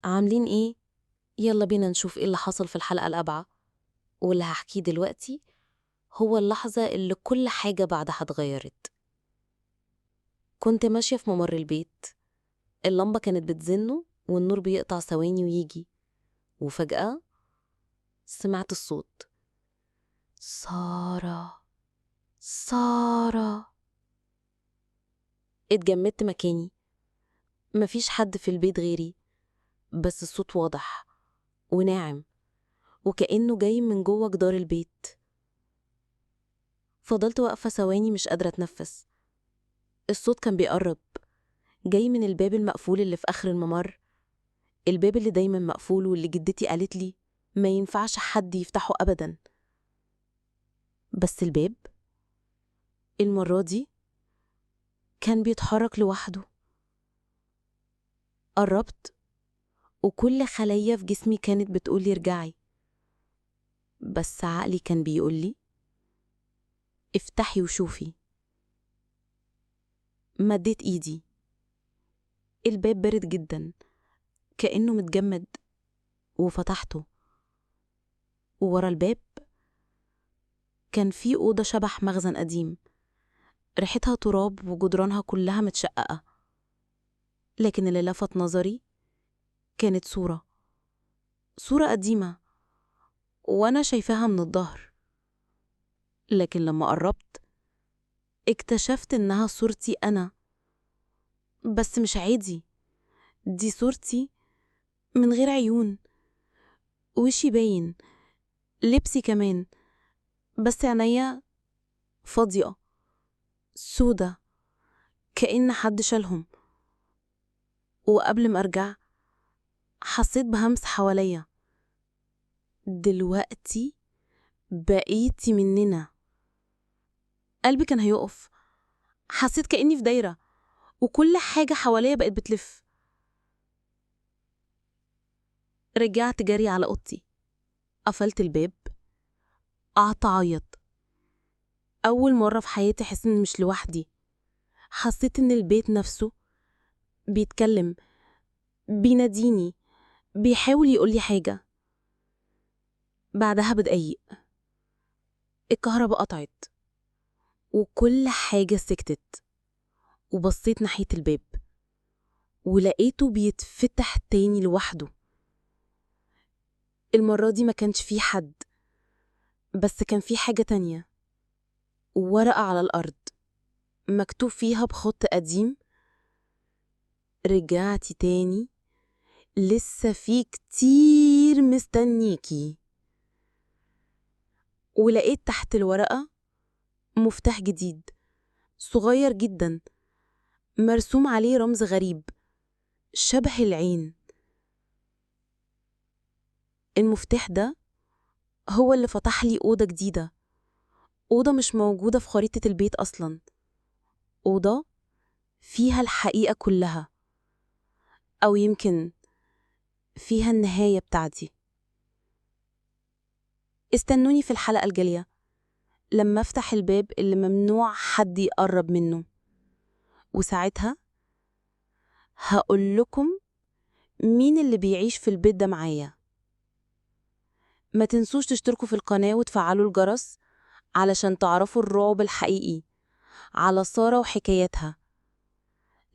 عاملين ايه؟ يلا بينا نشوف ايه اللي حصل في الحلقة الأبعة. واللي هحكيه دلوقتي هو اللحظة اللي كل حاجة بعدها اتغيرت. كنت ماشية في ممر البيت، اللمبة كانت بتزنه والنور بيقطع ثواني ويجي، وفجأة سمعت الصوت: سارة، سارة. اتجمدت مكاني، مفيش حد في البيت غيري، بس الصوت واضح وناعم وكأنه جاي من جوه جدار البيت. فضلت واقفة ثواني مش قادرة أتنفس. الصوت كان بيقرب، جاي من الباب المقفول اللي في آخر الممر، الباب اللي دايما مقفول واللي جدتي قالت لي ما ينفعش حد يفتحه أبدا. بس الباب المرة دي كان بيتحرك لوحده. قربت وكل خلية في جسمي كانت بتقولي ارجعي، بس عقلي كان بيقولي افتحي وشوفي. مديت ايدي، الباب بارد جدا كأنه متجمد، وفتحته. وورا الباب كان في أوضة شبح مخزن قديم، ريحتها تراب وجدرانها كلها متشققة. لكن اللي لفت نظري كانت صورة قديمة وأنا شايفاها من الظهر. لكن لما قربت اكتشفت إنها صورتي أنا، بس مش عادي، دي صورتي من غير عيون، وشي باين، لبسي كمان، بس عينيا فاضية سودة كأن حد شالهم. وقبل ما أرجع حسيت بهمس حواليا: دلوقتي بقيتي مننا. قلبي كان هيقف، حسيت كأني في دايرة وكل حاجة حواليا بقت بتلف. رجعت جري على أوضتي، قفلت الباب، قعدت أعيط. أول مرة في حياتي أحس إني مش لوحدي. حسيت إن البيت نفسه بيتكلم، بيناديني، بيحاول يقولي حاجة. بعدها بدقايق الكهرباء قطعت وكل حاجة سكتت، وبصيت ناحية الباب ولقيته بيتفتح تاني لوحده. المرة دي ما كانش فيه حد، بس كان فيه حاجة تانية، ورقة على الأرض مكتوب فيها بخط قديم: رجعتي تاني، لسه في كتير مستنيكي. ولقيت تحت الورقة مفتاح جديد صغير جدا، مرسوم عليه رمز غريب شبه العين. المفتاح ده هو اللي فتح لي أوضة جديدة، أوضة مش موجودة في خريطة البيت أصلا، أوضة فيها الحقيقة كلها، أو يمكن فيها النهاية بتاعتي. استنوني في الحلقة الجاية لما أفتح الباب اللي ممنوع حد يقرب منه، وساعتها هقول لكم مين اللي بيعيش في البيت ده معايا. ما تنسوش تشتركوا في القناة وتفعلوا الجرس علشان تعرفوا الرعب الحقيقي على سارة وحكاياتها،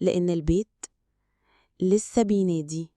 لأن البيت لسه بينادي.